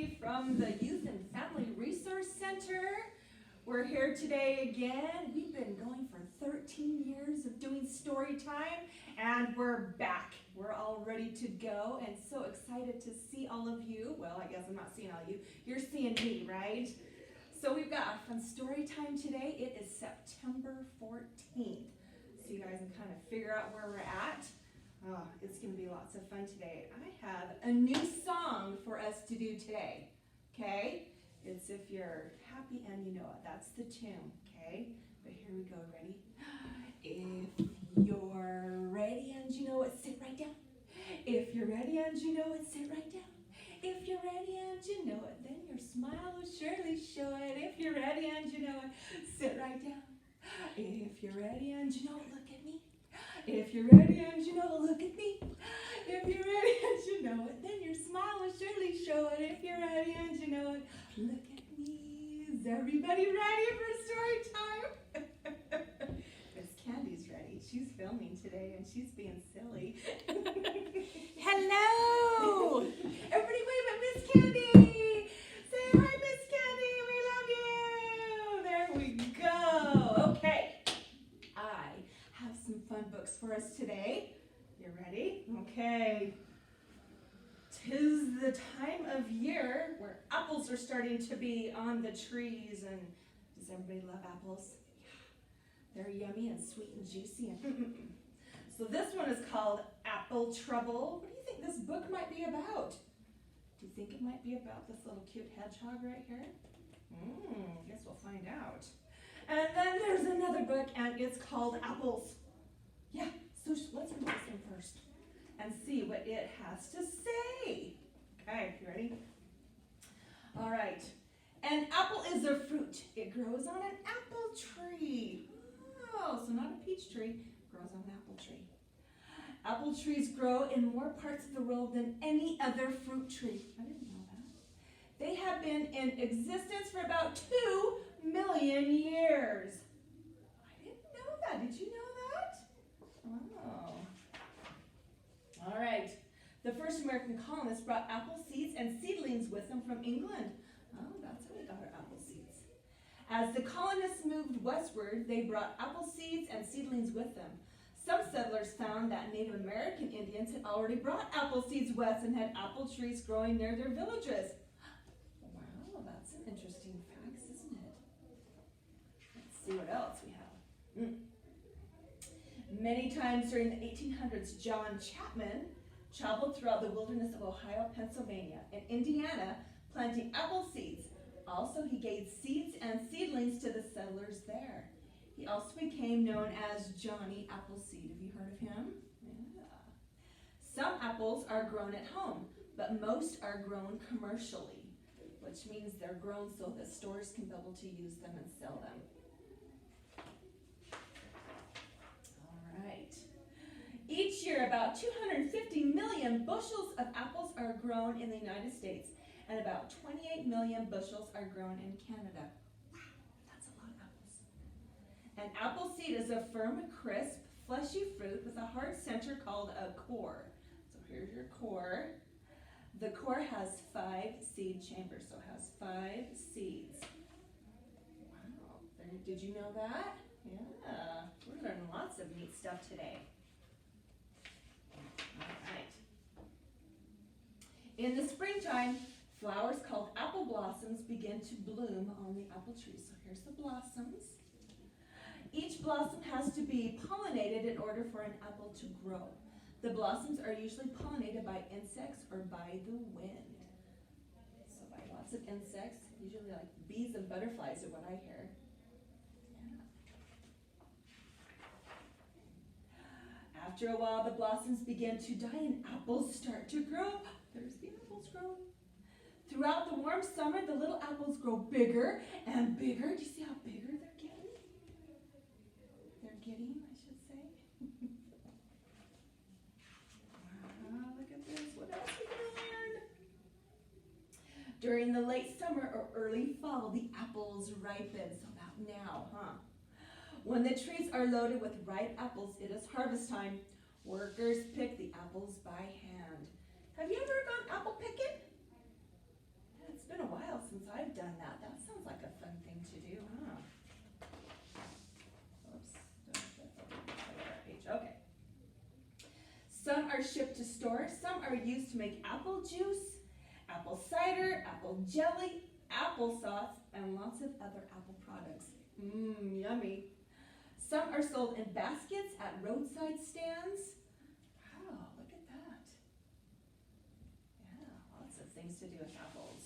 everybody from the Youth and Family Resource Center. We're here today again. We've been going for 13 years of doing story time, and we're back. We're all ready to go and so excited to see all of you. Well, I guess I'm not seeing all of you. You're seeing me, right? So we've got a fun story time today. It is September 14th. So you guys can kind of figure out where we're at. Oh, it's going to be lots of fun today. I have a new song for us to do today, okay? It's If You're Happy and You Know It. That's the tune, okay? But here we go, ready? If you're ready and you know it, sit right down. If you're ready and you know it, sit right down. If you're ready and you know it, then your smile will surely show it. If you're ready and you know it, sit right down. If you're ready and you know it, look at me. If you're ready and you know it, look at me. If you're ready and you know it, then your smile will surely show it. If you're ready and you know it, look at me. Is everybody ready for story time? Miss Candy's ready. She's filming today and she's being silly. Hello! Everybody wave at Miss Candy! Say hi, Miss Candy! We love you! There we go. Okay. I have some fun books for us today. You ready? Okay. 'Tis the time of year where apples are starting to be on the trees, and does everybody love apples? Yeah. They're yummy and sweet and juicy and So this one is called Apple Trouble. What do you think this book might be about? Do you think it might be about this little cute hedgehog right here? Guess we'll find out. And then there's another book, and it's called Apples. Yeah, so let's read this one first and see what it has to say. Okay, you ready? All right. An apple is a fruit. It grows on an apple tree. Oh, so not a peach tree. Grows on an apple tree. Apple trees grow in more parts of the world than any other fruit tree. I didn't know that. They have been in existence for about 2 million years. I didn't know that. Did you know that? Oh. All right. The first American colonists brought apple seeds and seedlings with them from England. Oh, that's how we got our apple seeds. As the colonists moved westward, they brought apple seeds and seedlings with them. Some settlers found that Native American Indians had already brought apple seeds west and had apple trees growing near their villages. Wow, that's an interesting fact, isn't it? Let's see what else we have. Many times during the 1800s, John Chapman traveled throughout the wilderness of Ohio, Pennsylvania, and Indiana, planting apple seeds. Also, he gave seeds and seedlings to the settlers there. He also became known as Johnny Appleseed. Have you heard of him? Yeah. Some apples are grown at home, but most are grown commercially, which means they're grown so that stores can be able to use them and sell them. All right. Each year, about 250 million bushels of apples are grown in the United States, and about 28 million bushels are grown in Canada. An apple seed is a firm, crisp, fleshy fruit with a hard center called a core. So here's your core. The core has 5 seed chambers, so it has 5 seeds. Wow, did you know that? Yeah, we're learning lots of neat stuff today. All right. In the springtime, flowers called apple blossoms begin to bloom on the apple tree. So here's the blossoms. Each blossom has to be pollinated in order for an apple to grow. The blossoms are usually pollinated by insects or by the wind. So by lots of insects, usually like bees and butterflies are what I hear. Yeah. After a while, the blossoms begin to die and apples start to grow. There's the apples growing. Throughout the warm summer, the little apples grow bigger and bigger. Do you see how bigger they're getting? I should say. Wow, look at this. What else we can learn? During the late summer or early fall, the apples ripen. So about now, huh? When the trees are loaded with ripe apples, it is harvest time. Workers pick the apples by hand. Have you ever gone apple picking? That's It's been a while since I've done that. That sounds like a fun thing to do, huh? Oops. Okay. Some are shipped to stores. Some are used to make apple juice, apple cider, apple jelly, applesauce, and lots of other apple products. Mmm, yummy. Some are sold in baskets at roadside stands. Wow, look at that. Yeah, lots of things to do with apples.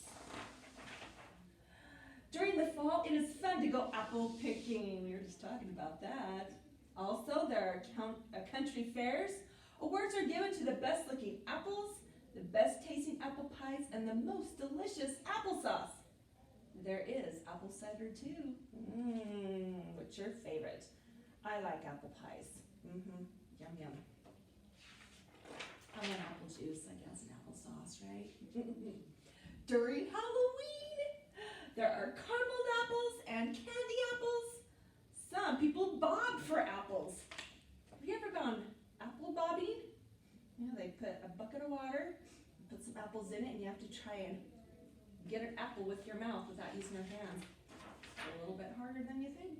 During the fall, it is fun to go apple picking. We were just talking about that. Also, there are country fairs. Awards are given to the best looking apples, the best tasting apple pies, and the most delicious applesauce. There is apple cider too. What's your favorite? I like apple pies. Yum, yum. I want apple juice, I guess, and applesauce, right? During Halloween, there are carameled apples and candy apples. Some people bob for apples. Have you ever gone apple bobbing? You know, they put a bucket of water, put some apples in it, and you have to try and get an apple with your mouth without using your hands. It's a little bit harder than you think.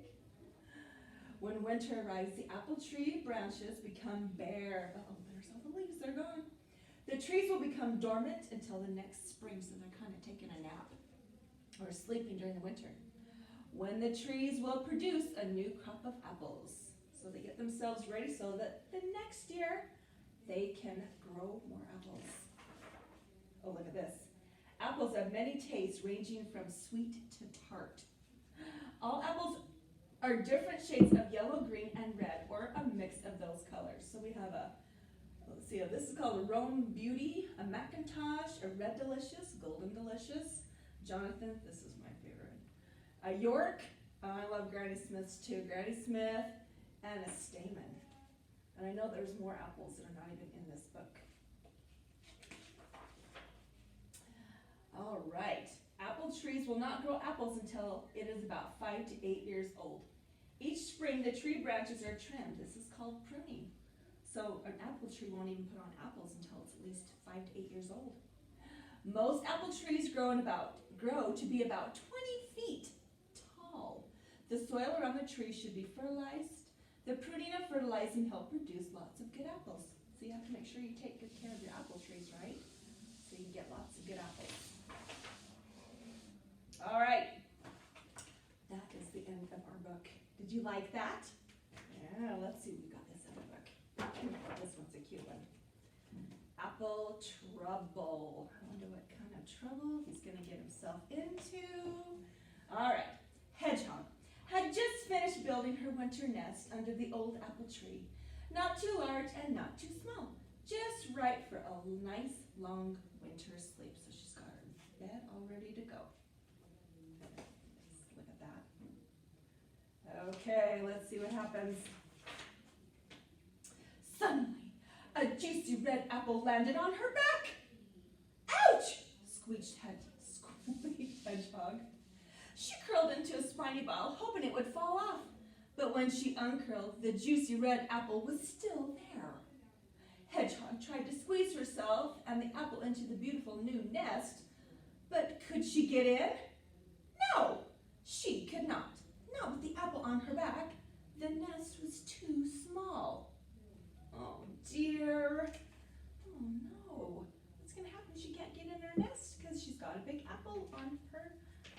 When winter arrives, the apple tree branches become bare. There's all the leaves, they're gone. The trees will become dormant until the next spring, so they're kind of taking a nap or sleeping during the winter, when the trees will produce a new crop of apples. So they get themselves ready so that the next year they can grow more apples. Oh, look at this. Apples have many tastes ranging from sweet to tart. All apples are different shades of yellow, green, and red, or a mix of those colors. So we have let's see, this is called a Rome Beauty, a Macintosh, a Red Delicious, Golden Delicious, Jonathan, this is my favorite, a York, I love Granny Smith's too, Granny Smith, and a Stamen. And I know there's more apples that are not even in this book. All right, apple trees will not grow apples until it is about 5 to 8 years old. Each spring, the tree branches are trimmed. This is called pruning. So an apple tree won't even put on apples until it's at least 5 to 8 years old. Most apple trees grow to be about 20 feet tall. The soil around the tree should be fertilized. The pruning and fertilizing help produce lots of good apples. So you have to make sure you take good care of your apple trees, right? So you can get lots of good apples. All right, that is the end of our book. Did you like that? Yeah, let's see, we got this other book. This one's a cute one. Apple Trouble. I wonder what kind of trouble he's going to get himself into. All right, Hedgehog had just finished building her winter nest under the old apple tree. Not too large and not too small. Just right for a nice long winter sleep. So she's got her bed all ready to go. Look at that. Okay, let's see what happens. Suddenly, a juicy red apple landed on her back. Ouch! Squeaked Hedgehog. She curled into a spiny ball, hoping it would fall off. But when she uncurled, the juicy red apple was still there. Hedgehog tried to squeeze herself and the apple into the beautiful new nest, but could she get in? No, she could not. Not with the apple on her back. The nest was too small. Oh dear. Oh no. What's going to happen? She can't get in her nest because she's got a big apple on her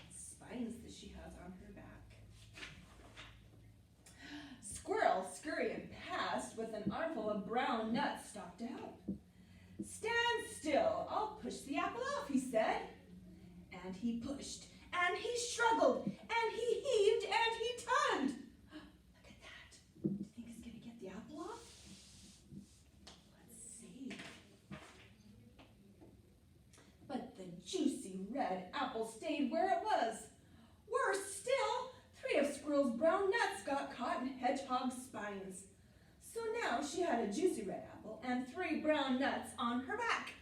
spines that she has on her back. Squirrel, scurrying past with an armful of brown nuts, stopped to help. Stand still, I'll push the apple off, he said. And he pushed, and he struggled, and he heaved, and he tugged. Look at that. Do you think he's going to get the apple off? Let's see. But the juicy red apple stayed where it was. Worse still, 3 of Squirrel's brown nuts got caught in Hedgehog's spines. So now she had a juicy red apple and 3 brown nuts on her back.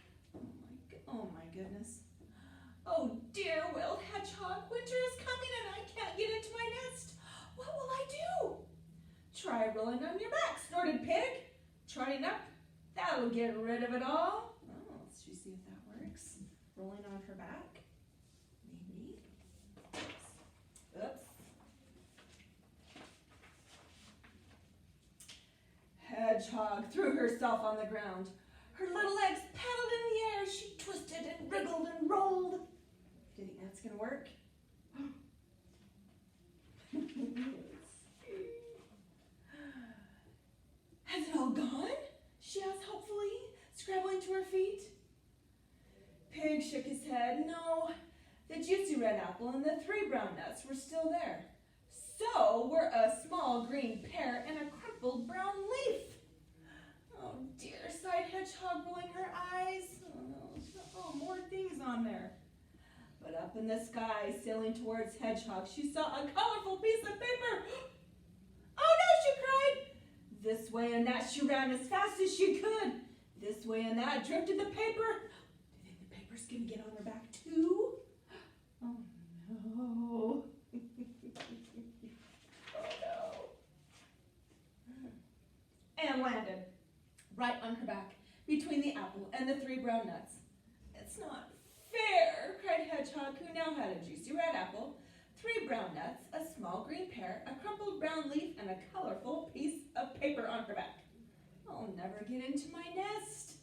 Oh my goodness. Oh dear, wailed Hedgehog, winter is coming and I can't get into my nest. What will I do? Try rolling on your back, snorted Pig. Trotting up, that'll get rid of it all. Oh, let's just see if that works. Rolling on her back. Hedgehog threw herself on the ground. Her little legs paddled in the air. She twisted and wriggled and rolled. Do you think that's going to work? Has it all gone? She asked hopefully, scrambling to her feet. Pig shook his head. No, the juicy red apple and the 3 brown nuts were still there. So were a small green pear and a crumpled brown leaf. Oh dear, sighed Hedgehog, rolling her eyes. Oh, more things on there. But up in the sky, sailing towards Hedgehog, she saw a colorful piece of paper. Oh no, she cried. This way and that she ran as fast as she could. This way and that drifted the paper. Do you think the paper's going to get on her back too? Oh no. Oh no. And landed right on her back between the apple and the 3 brown nuts. It's not fair, cried Hedgehog, who now had a juicy red apple, 3 brown nuts, a small green pear, a crumpled brown leaf, and a colorful piece of paper on her back. I'll never get into my nest.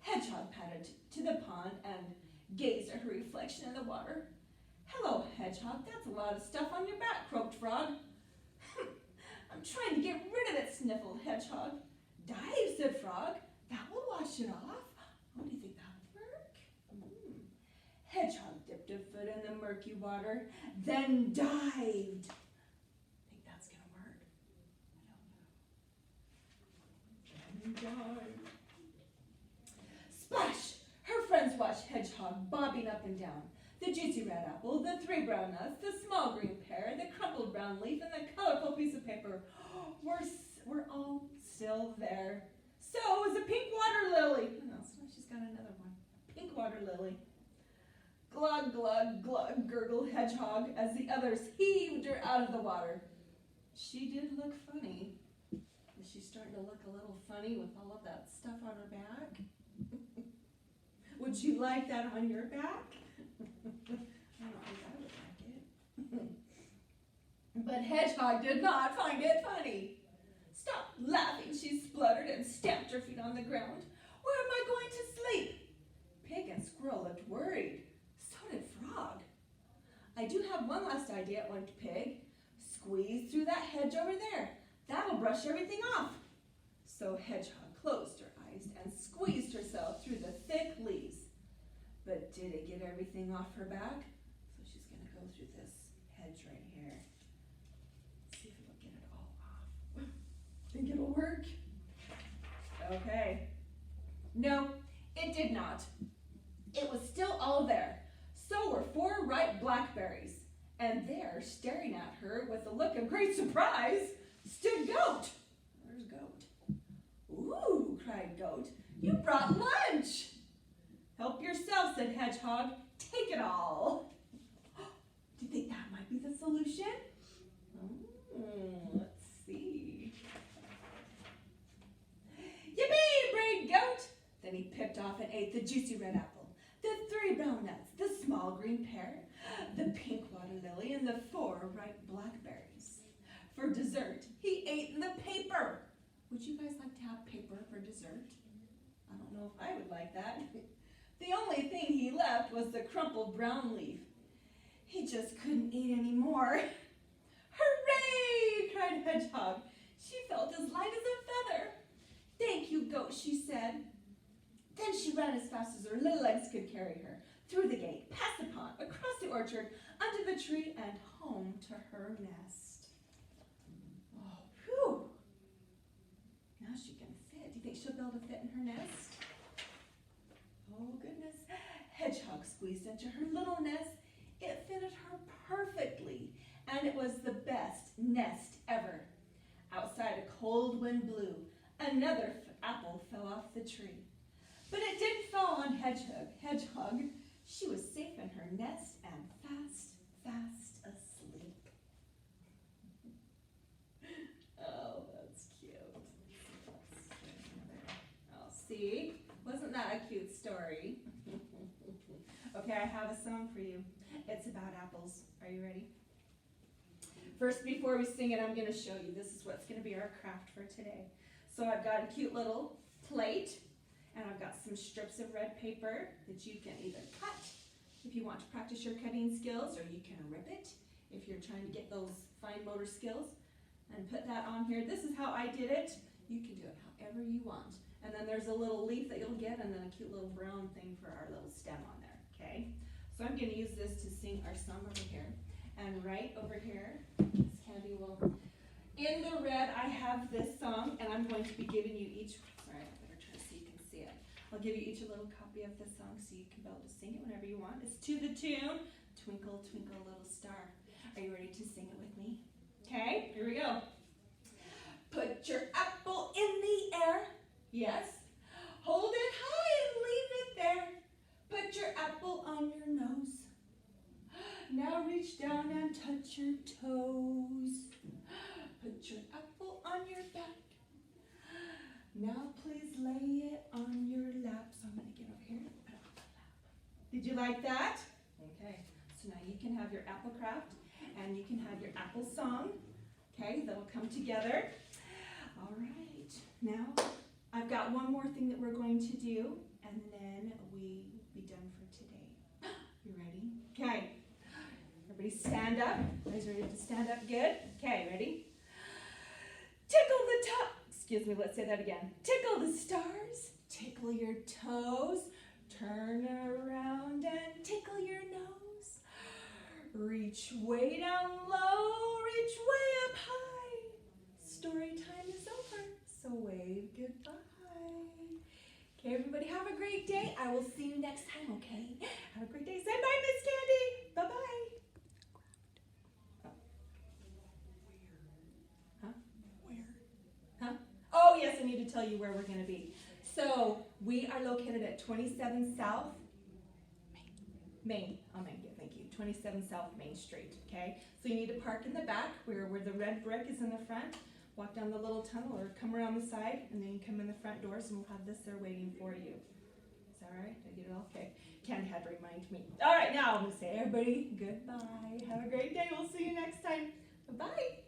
Hedgehog padded to the pond and gazed at her reflection in the water. Hello, Hedgehog, that's a lot of stuff on your back, croaked Frog. I'm trying to get rid of it, sniffled Hedgehog. Dive, said Frog. That will wash it off. Oh, do you think that'll work? Hedgehog dipped a foot in the murky water, then dived. Think that's going to work? I don't know. Then dived. Splash! Her friends watched Hedgehog bobbing up and down. The juicy red apple, the 3 brown nuts, the small green pear, the crumpled brown leaf, and the colorful piece of paper were all still there. So was a pink water lily. Oh, so she's got another one. A pink water lily. Glug, glug, glug, gurgled Hedgehog as the others heaved her out of the water. She did look funny. Is she starting to look a little funny with all of that stuff on her back? Would you like that on your back? I don't think I would like it. But Hedgehog did not find it funny. Stop laughing, she spluttered and stamped her feet on the ground. Where am I going to sleep? Pig and Squirrel looked worried. So did Frog. I do have one last idea, went Pig. Squeeze through that hedge over there. That'll brush everything off. So Hedgehog closed her eyes and squeezed herself through the thick leaves. But did it get everything off her back? So she's going to go through this hedge right here. See if it'll get it all off. Think it'll work? Okay. No, it did not. It was still all there. So were 4 ripe blackberries. And there, staring at her with a look of great surprise, stood Goat. Where's Goat? Ooh, cried Goat. You brought lunch. Help yourself, said Hedgehog. Take it all. Do you think that might be the solution? Let's see. Yippee, brayed Goat. Then he picked off and ate the juicy red apple, the 3 brown nuts, the small green pear, the pink water lily, and the 4 ripe blackberries. For dessert, he ate the paper. Would you guys like to have paper for dessert? I don't know if I would like that. The only thing he left was the crumpled brown leaf. He just couldn't eat any more. Hooray! Cried Hedgehog. She felt as light as a feather. Thank you, Goat, she said. Then she ran as fast as her little legs could carry her, through the gate, past the pond, across the orchard, under the tree, and home to her nest. Oh, phew! Now she can fit. Do you think she'll be able to fit in her nest? Oh, goodness. Hedgehog squeezed into her little nest. It fitted her perfectly, and it was the best nest ever. Outside, a cold wind blew. Another apple fell off the tree. But it didn't fall on Hedgehog. She was safe in her nest and fast asleep. Oh, that's cute. Oh, see? Wasn't that a cute story? Okay, I have a song for you. It's about apples. Are you ready? First, before we sing it, I'm going to show you. This is what's going to be our craft for today. So I've got a cute little plate, and I've got some strips of red paper that you can either cut if you want to practice your cutting skills, or you can rip it if you're trying to get those fine motor skills, and put that on here. This is how I did it. You can do it however you want. And then there's a little leaf that you'll get, and then a cute little brown thing for our little stem on there, okay? So I'm gonna use this to sing our song over here. And right over here, Miss Candy will, in the red, I have this song, and I'm going to be giving you each, sorry, I better try so you can see it. I'll give you each a little copy of the song so you can be able to sing it whenever you want. It's to the tune, Twinkle, Twinkle, Little Star. Are you ready to sing it with me? Okay, here we go. Put your apple in the air, yes. Hold it high and leave it there. Put your apple on your nose. Now reach down and touch your toes. Put your apple on your back. Now please lay it on your lap. So I'm going to get over here and put it on my lap. Did you like that? Okay, so now you can have your apple craft and you can have your apple song. Okay, that'll come together. All right, now I've got one more thing that we're going to do, and then we will be done for today. You ready? Okay. Everybody stand up. You guys ready to stand up? Good? Okay, ready? Tickle the top. Excuse me, let's say that again. Tickle the stars. Tickle your toes. Turn around and tickle your nose. Reach way down low. Reach way up high. Story time is over, so wave goodbye. Okay, everybody have a great day. I will see you next time, okay? Have a great day. Say bye, Miss Candy. Bye-bye. Oh, yes, I need to tell you where we're going to be. So we are located at 27 South Main. Oh, thank you. 27 South Main Street, okay? So you need to park in the back where the red brick is in the front. Walk down the little tunnel or come around the side, and then you come in the front doors, and we'll have this there waiting for you. Is that all right? Did I get it all? Okay. Candy had to remind me. All right, now I'm going to say, everybody, goodbye. Have a great day. We'll see you next time. Bye-bye.